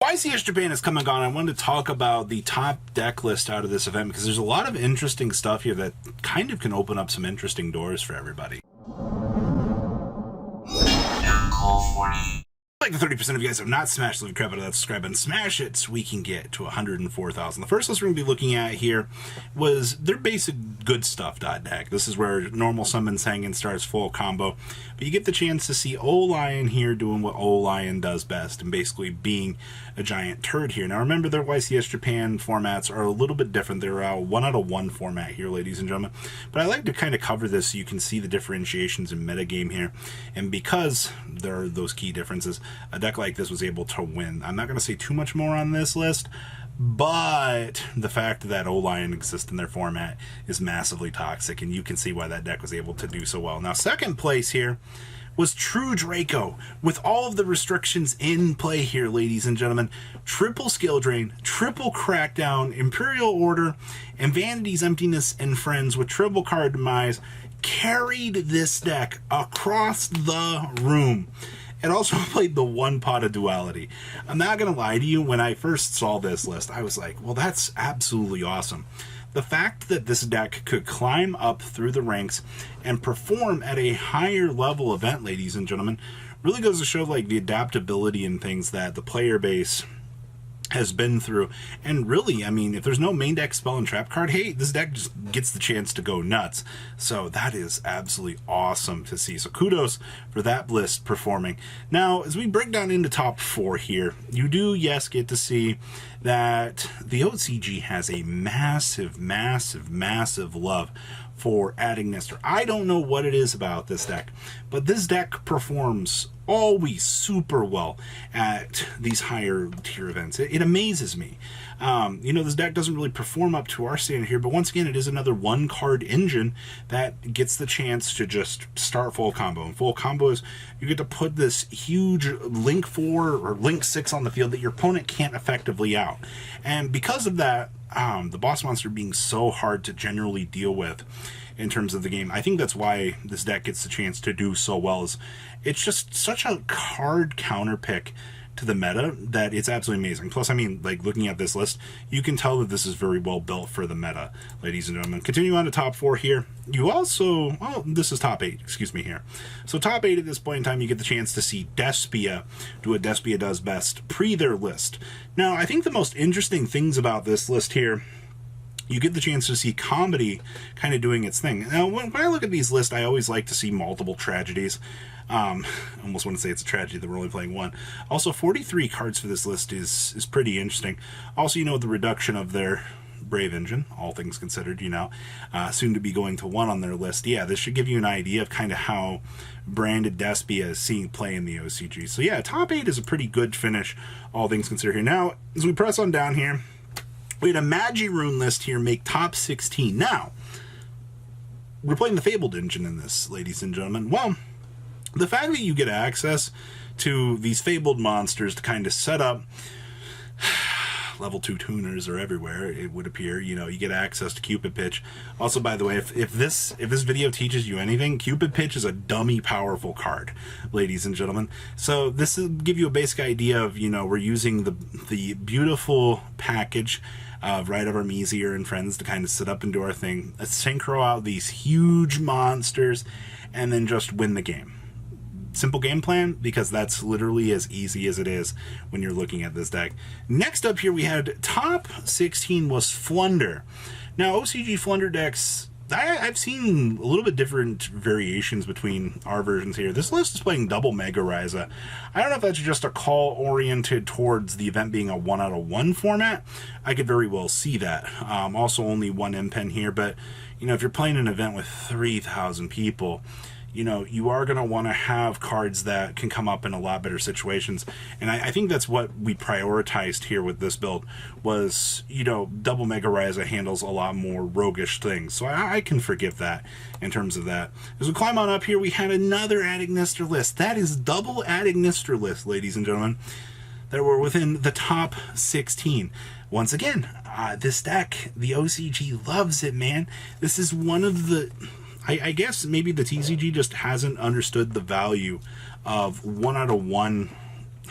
YCS Japan is come and gone. I wanted to talk about the top deck list out of this event because there's a lot of interesting stuff here that kind of can open up some interesting doors for everybody. Like the 30% of you guys have not smashed the crap out of that subscribe button, smash it so we can get to 104,000. The first list we're going to be looking at here was their basic good stuff deck. This is where normal summon Sangan starts full combo, but you get the chance to see O-Lion here doing what O-Lion does best and basically being a giant turd here. Now remember, their YCS Japan formats are a little bit different. They're a 1 out of 1 format here, ladies and gentlemen, but I like to kind of cover this so you can see the differentiations in metagame here, and because there are those key differences, a deck like this was able to win. I'm not going to say too much more on this list, but the fact that O-Lion exists in their format is massively toxic, and you can see why that deck was able to do so well. Now, second place here was True Draco, with all of the restrictions in play here, ladies and gentlemen. Triple Skill Drain, triple Crackdown, Imperial Order, and Vanity's Emptiness and Friends with triple card demise carried this deck across the room. It also played the one pot of duality. I'm not going to lie to you, when I first saw this list, I was like, well, that's absolutely awesome. The fact that this deck could climb up through the ranks and perform at a higher level event, ladies and gentlemen, really goes to show like the adaptability and things that the player base has been through. And really, I mean, if there's no main deck spell and trap card, hey, this deck just gets the chance to go nuts. So that is absolutely awesome to see. So kudos for that list performing. Now, as we break down into top 4 here, you do, yes, get to see that the OCG has a massive love for adding Nestor. I don't know what it is about this deck, but this deck performs always super well at these higher tier events. It amazes me. You know, this deck doesn't really perform up to our standard here, but once again, it is another one card engine that gets the chance to just start full combo. And full combo is you get to put this huge Link 4 or Link 6 on the field that your opponent can't effectively out. And because of that, the boss monster being so hard to generally deal with in terms of the game, I think that's why this deck gets the chance to do so well. Is it's just such a hard counter pick to the meta that it's absolutely amazing. Plus, I mean, like looking at this list, you can tell that this is very well built for the meta, ladies and gentlemen. Continue on to top 4 here. You also, well, this is top 8, excuse me here. So top 8 at this point in time, you get the chance to see Despia do what Despia does best, pre their list. Now, I think the most interesting things about this list here, you get the chance to see comedy kind of doing its thing. Now, when I look at these lists, I always like to see multiple tragedies. I almost want to say it's a tragedy that we're only playing one. Also, 43 cards for this list is pretty interesting. Also, you know, the reduction of their Brave Engine, all things considered, you know, soon to be going to 1 on their list. Yeah, this should give you an idea of kind of how branded Despia is seeing play in the OCG. So yeah, top 8 is a pretty good finish, all things considered here. Now, as we press on down here, we had a Magi Rune list here make top 16. Now, we're playing the Fabled engine in this, ladies and gentlemen. Well, the fact that you get access to these Fabled monsters to kind of set up, level 2 tuners are everywhere, it would appear. You know, you get access to Cupid Pitch. Also, by the way, if this video teaches you anything, Cupid Pitch is a dummy powerful card, ladies and gentlemen. So this will give you a basic idea of, you know, we're using the beautiful package of Rite of Armisia and friends to kind of sit up and do our thing, synchro out these huge monsters, and then just win the game. Simple game plan, because that's literally as easy as it is when you're looking at this deck. Next up here, we had top 16 was Flunder. Now, OCG Flunder decks, I've seen a little bit different variations between our versions here. This list is playing double Mega Ryza. I don't know if that's just a call oriented towards the event being a 1 out of 1 format. I could very well see that. Also, only 1 impen here, but you know, if you're playing an event with 3,000 people, you know, you are going to want to have cards that can come up in a lot better situations. And I think that's what we prioritized here with this build was, you know, double Mega Ryza handles a lot more roguish things. So I can forgive that in terms of that. As we climb on up here, we had another Adagnister list. That is double Adagnister list, ladies and gentlemen, that were within the top 16. Once again, this deck, the OCG loves it, man. This is one of the... I guess maybe the TCG just hasn't understood the value of 1 out of 1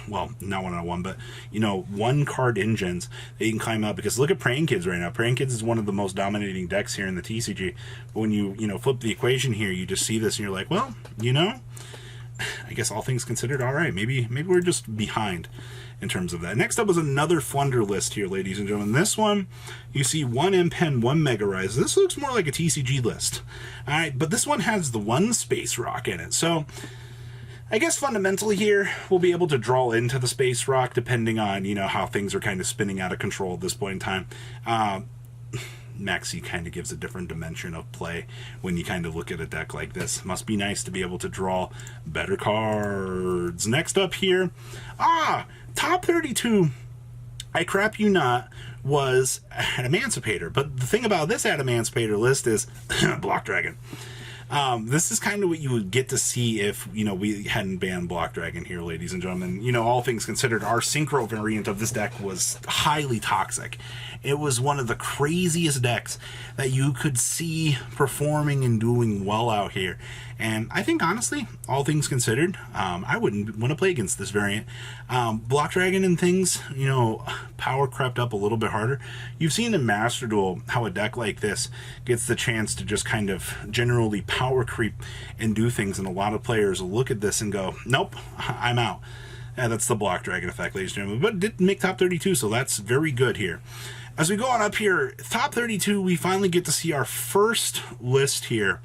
well, not 1-on-1, but, you know, 1-card engines that you can climb up. Because look at Praying Kids right now. Praying Kids is one of the most dominating decks here in the TCG. But when you know, flip the equation here, you just see this and you're like, well, you know, I guess all things considered, all right, maybe we're just behind in terms of that. Next up is another Flunder list here, ladies and gentlemen. This one, you see 1 M-Pen, 1 Mega Rise. This looks more like a TCG list. All right, but this one has the 1 Space Rock in it. So I guess fundamentally here, we'll be able to draw into the Space Rock depending on, you know, how things are kind of spinning out of control at this point in time. Maxi kind of gives a different dimension of play when you kind of look at a deck like this. Must be nice to be able to draw better cards. Next up here, top 32, I crap you not, was Adamantipator. But the thing about this Adamantipator list is Block Dragon. This is kind of what you would get to see if, you know, we hadn't banned Block Dragon here, ladies and gentlemen. You know, all things considered, our Synchro variant of this deck was highly toxic. It was one of the craziest decks that you could see performing and doing well out here. And I think, honestly, all things considered, I wouldn't want to play against this variant. Block Dragon and things, you know, power crept up a little bit harder. You've seen in Master Duel how a deck like this gets the chance to just kind of generally power creep and do things, and a lot of players will look at this and go, nope, I'm out. And that's the Block Dragon effect, ladies and gentlemen. But it did make top 32, so that's very good here. As we go on up here, top 32, we finally get to see our first list here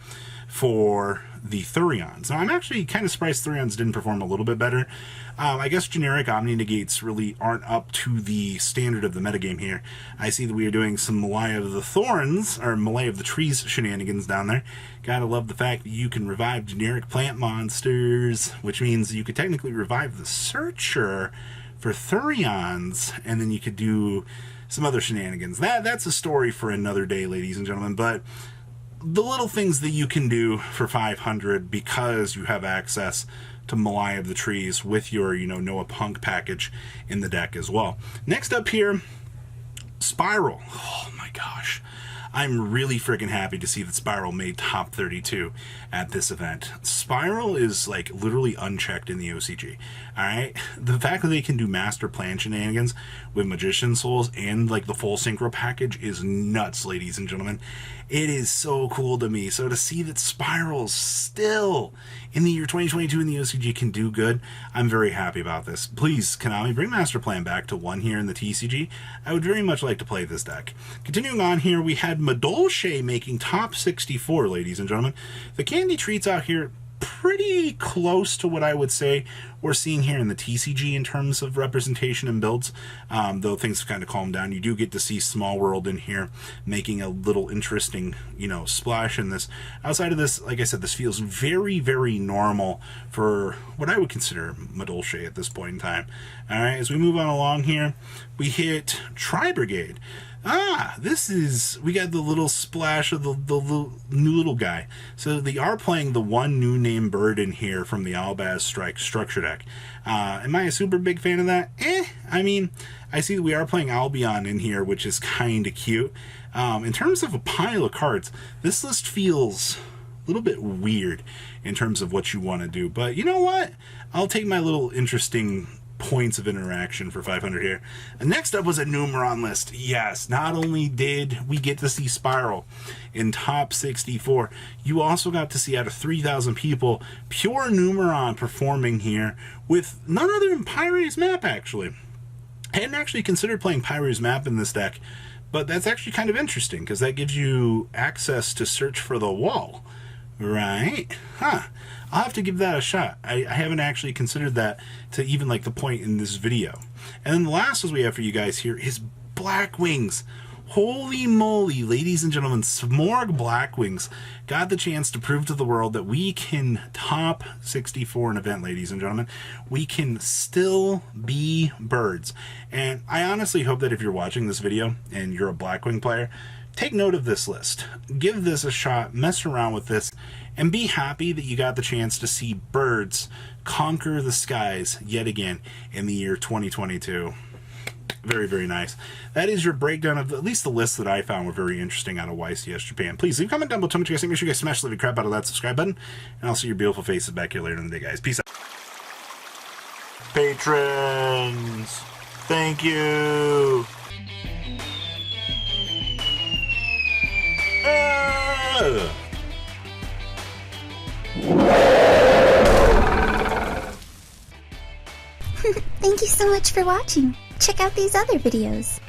for the Thurions. Now, I'm actually kind of surprised Thurions didn't perform a little bit better. I guess generic Omni Negates really aren't up to the standard of the metagame here. I see that we are doing some Malaya of the Thorns, or Malaya of the Trees shenanigans down there. Gotta love the fact that you can revive generic plant monsters, which means you could technically revive the Searcher for Thurions, and then you could do some other shenanigans. That's a story for another day, ladies and gentlemen, but the little things that you can do for 500 because you have access to Malaya of the Trees with your, you know, Noah Punk package in the deck as well. Next up here, Spiral. Oh my gosh. I'm really freaking happy to see that Spiral made top 32 at this event. Spiral is like literally unchecked in the OCG. Alright? The fact that they can do Master Plan shenanigans with Magician Souls and like the full Synchro package is nuts, ladies and gentlemen. It is so cool to me. So to see that Spiral still in the year 2022 in the OCG can do good, I'm very happy about this. Please, Konami, bring Master Plan back to 1 here in the TCG. I would very much like to play this deck. Continuing on here, we had Madolche making top 64, ladies and gentlemen. The candy treats out here pretty close to what I would say we're seeing here in the TCG in terms of representation and builds, though things have kind of calmed down. You do get to see Small World in here making a little interesting, you know, splash in this. Outside of this, like I said, this feels very, very normal for what I would consider Madolche at this point in time. All right, as we move on along here, we hit Tri-Brigade. We got the little splash of the new little guy. So they are playing the one new name bird in here from the Albaz Strike structure deck. Am I a super big fan of that? I mean, I see that we are playing Albion in here, which is kind of cute. In terms of a pile of cards, this list feels a little bit weird in terms of what you want to do. But you know what? I'll take my little interesting points of interaction for 500 here. And next up was a Numeron list. Yes, not only did we get to see Spiral in top 64, you also got to see out of 3,000 people pure Numeron performing here with none other than Pyre's Map, actually. I hadn't actually considered playing Pyre's Map in this deck, but that's actually kind of interesting because that gives you access to search for the wall. Right? Huh. I'll have to give that a shot. I haven't actually considered that to even like the point in this video. And then the last one we have for you guys here is Black Wings. Holy moly, ladies and gentlemen, Smorg Black Wings got the chance to prove to the world that we can top 64 an event, ladies and gentlemen. We can still be birds. And I honestly hope that if you're watching this video and you're a Blackwing player, take note of this list. Give this a shot, mess around with this, and be happy that you got the chance to see birds conquer the skies yet again in the year 2022. Very, very nice. That is your breakdown of at least the lists that I found were very interesting out of YCS Japan. Please leave a comment down below. Tell me what you guys think. Make sure you guys smash the crap out of that subscribe button, and I'll see your beautiful faces back here later in the day, guys. Peace out. patrons. Thank you. Thank you so much for watching. Check out these other videos.